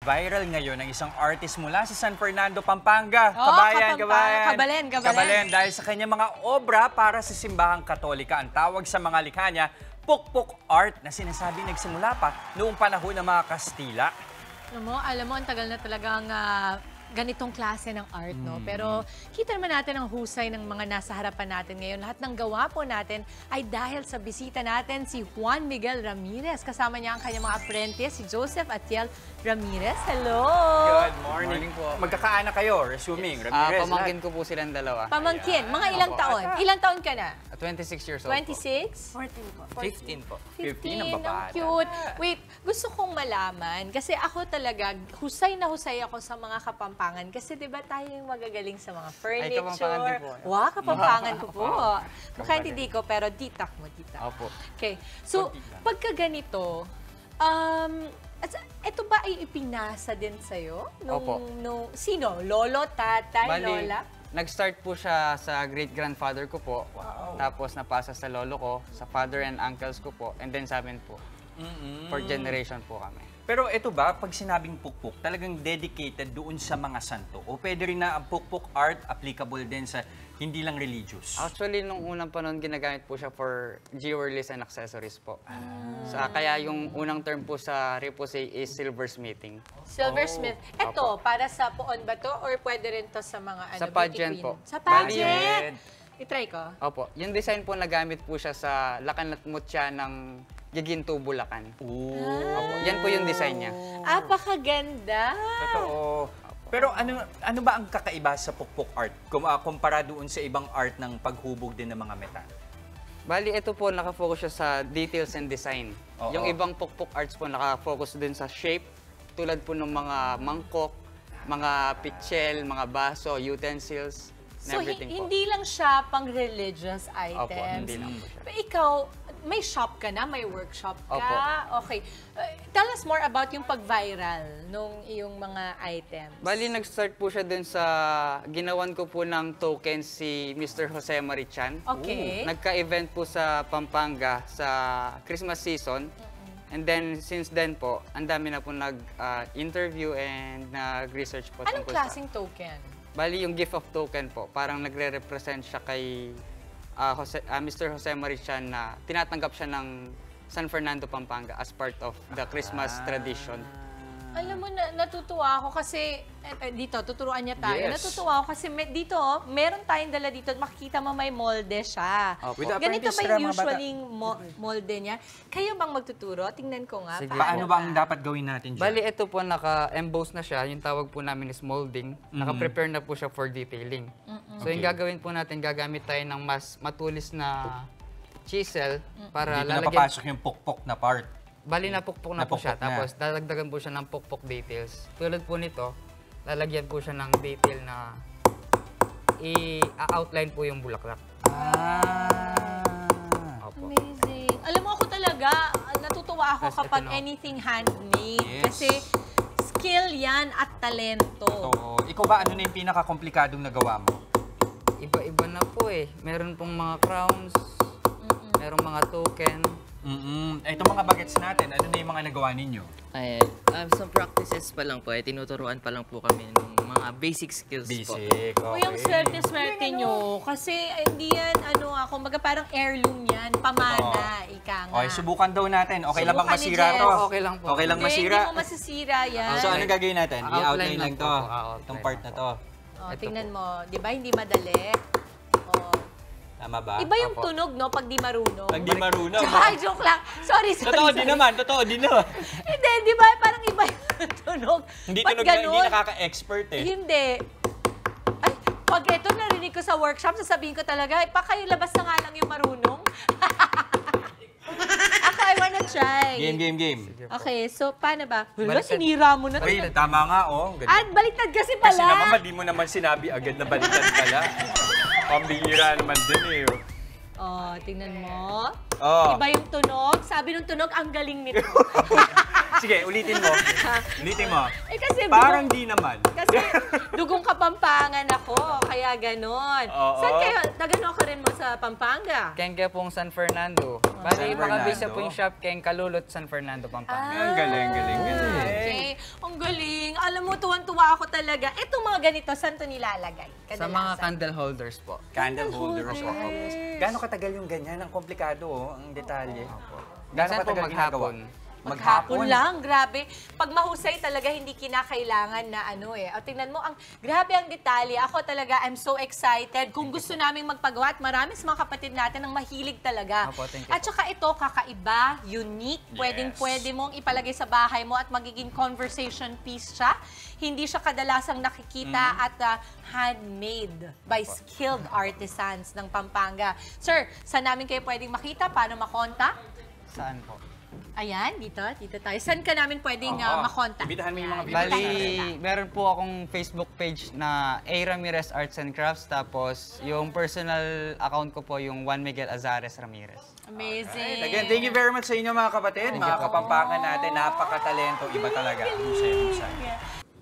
Viral ngayon ang isang artist mula sa San Fernando, Pampanga. Oh, Kabalen. Dahil sa kanyang mga obra para sa simbahang Katolika, ang tawag sa mga likha niya, pukpuk art, na sinasabi nagsimula pa noong panahon ng mga Kastila. Alam mo, ang tagal na talagang ganitong klase ng art, no? Pero kita naman natin ang husay ng mga nasa harapan natin ngayon. Lahat ng gawa po natin ay dahil sa bisita natin si Juan Miguel Ramirez. Kasama niya ang kanyang mga apprentice, si Joseph Atiel Ramirez. Hello! Good morning po. Magkakaanak kayo, resuming, Ramirez. Pamangkin ko po silang dalawa. Pamangkin, mga ilang taon? Ilang taon ka na? 26 years old 26? 14 po. 15 po. 15 ang ang cute. Wait, gusto kong malaman, kasi ako talaga, husay na husay ako sa mga Kapampangan. Kasi di ba tayo yung magagaling sa mga furniture? Kapampangan din po. Wow, Kapampangan ko po. Mukha hindi ko, pero ditak mo, ditak. Opo. Okay, so pagka ganito, ito ba ay ipinasa din sa'yo? Opo. Sino? Lolo, tatay, lola? Nag-start po siya sa great-grandfather ko po. Tapos napasa sa lolo ko, sa father and uncles ko po, and then sa amin po. For generation po kami. Pero ito ba, pag sinabing pukpuk, talagang dedicated doon sa mga santo? O pwede rin na ang pukpuk art applicable din sa hindi lang religious? Actually, nung unang panahon, ginagamit po siya for jewelries and accessories po. Kaya yung unang term po sa Repose is silversmithing. Silversmith. Ito, para sa puon ba to? Or pwede rin to sa mga Sa beauty pageant queen? po. Sa pageant! I-try ko. Opo. Yung design po nagamit po siya sa Lakanat-Mutya ng Giginto, Bulacan. Opo. Yan po yung design niya. Apakaganda! Totoo. Pero ano ba ang kakaiba sa pukpuk art kumpara doon sa ibang art ng paghubog din ng mga metal? Bali, ito po nakafocus siya sa details and design. Oo. Yung ibang pukpuk arts po nakafocus din sa shape, tulad po ng mga mangkok, mga pitchel, mga baso, utensils, and So, everything po. hindi lang siya pang religious items. Opo, hindi lang po siya. Pero ikaw, may shop ka na? May workshop ka? Opo. Okay. Tell us more about yung pag-viral nung iyong mga items. Bali, nag-start po siya dun sa ginawan ko po ng token si Mr. Jose Marichan. Okay. Nagka-event po sa Pampanga sa Christmas season. And then, since then po, ang dami na po nag-interview and nag-research po Anong tungkol klaseng token? Bali, yung gift of token po, parang nagre-represent siya kay Mr. Jose Marichan na tinatanggap siya ng San Fernando, Pampanga as part of the Christmas tradition. Alam mo, natutuwa ako kasi, dito, tuturuan niya tayo. Yes. Natutuwa ako kasi dito, meron tayong dala dito. Makikita mo may molde siya. Opo. With the Ganito apprentice ba para yung mga bata? usually molde niya? Kayo bang magtuturo? Tingnan ko nga. Sige. Paano ba ang dapat gawin natin dyan? Bali, ito po naka-emboss na siya. Yung tawag po namin is molding. Naka-prepare na po siya for detailing. So, yung gagawin po natin, gagamit tayo ng mas matulis na chisel para Dito na lalagyan. papasok yung pukpuk na part. Bali, napukpok na po siya. Napukpok na. Tapos, dadagdagan po siya ng pukpok details. Tulad po nito, lalagyan po siya ng detail na i-outline po yung bulaklak. Opo. Amazing. Alam mo, ako talaga, natutuwa ako Yes, kapag ito na. anything handmade. Yes. Kasi skill yan at talento. So, ikaw ba, ano na yung pinaka-komplikadong nagawa mo? Iba-iba na po eh. Meron pong mga crowns, merong mga token. Itong mga bagets natin, ano na yung mga nagawa ninyo? Ayan. Some practices pa lang po. Tinuturuan pa lang po kami ng mga basic skills po. Basic, Uy, ang okay. swerte-swerte nyo. Kasi hindi yan, kumbaga parang heirloom yan. Pamana, ika nga. Okay, subukan daw natin. Okay lang bang Subukan ni masira Jess. to? Okay lang po. Okay lang Hindi, masira? Hindi mo masisira yan. So, ano gagawin natin? Outline I-outline lang lang to. po. Outline Itong part na to. Oh, Ito tingnan po. mo. Di ba hindi madali? Oh. Tama ba? Iba yung Opo. tunog, no? Pag di marunong. Pag di marunong. Ay, joke lang. Sorry. Totoo din naman, totoo din naman. Hindi, di ba? Parang iba yung tunog. Hindi Ba't tunog na, hindi ganun? nakaka-expert eh. Hindi. Ay, pag ito narinig ko sa workshop, sasabihin ko talaga, labas na nga lang yung marunong. Ako, I wanna try. Game. Okay, so paano ba? Wala, Baliktad. sinira mo na. Uy, tama nga oh. Ganun. At baliktad kasi pala. Kasi naman, di mo naman sinabi agad na baliktad pala. Pambihira naman din eh. Oh, tingnan mo. Oh. Iba yung tunog. Sabi ng tunog, ang galing nito. Sige, ulitin mo. Ulitin mo. Eh kasi Parang di naman. Kasi dugong Kapampangan ako, kaya ganon. Oo. Saan kayo? Tagano ka rin mo sa Pampanga? Kengke pong San Fernando. Bali, San makabisa Fernando. po yung shop Keng Kalulot, San Fernando, Pampanga. Ang galing. Okay. Ang galing. alam mo, tuwan-tuwa ako talaga. Itong mga ganito, saan to nilalagay? Sa mga candle holders po. Candle holders. holders. Gano'ng katagal yung ganyan? Ang komplikado, ang detalye. Minsan po katagal maghapon. Maghapon lang, grabe. Pag mahusay talaga, hindi kinakailangan na ano eh. O tingnan mo, grabe ang detalye. Ako talaga, I'm so excited. Kung gusto naming magpagawa, at marami sa mga kapatid natin ang mahilig talaga. Opo, thank you At saka ito, kakaiba, unique. Pwedeng-pwede mong ipalagay sa bahay mo at magiging conversation piece siya. Hindi siya kadalasang nakikita at handmade by skilled artisans ng Pampanga. Sir, saan namin kayo pwedeng makita? Paano makontak? Saan po? Ayan, dito tayo. Saan ka namin pwedeng makontak? Ibitahan mo yung mga Ayan. Bali, meron po akong Facebook page na A. Ramirez Arts and Crafts. Tapos, yung personal account ko po, yung Juan Miguel Azares Ramirez. Amazing. Again, thank you very much sa inyo mga kapatid, mga kapampangan natin. Napakatalento, iba talaga. Husay.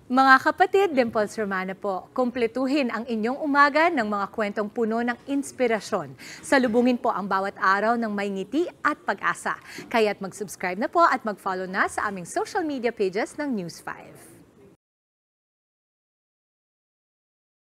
Mga kapatid, Dimples Romana po, kumpletuhin ang inyong umaga ng mga kwentong puno ng inspirasyon. Salubungin po ang bawat araw ng may ngiti at pag-asa. Kaya't mag-subscribe na po at mag-follow na sa aming social media pages ng News 5.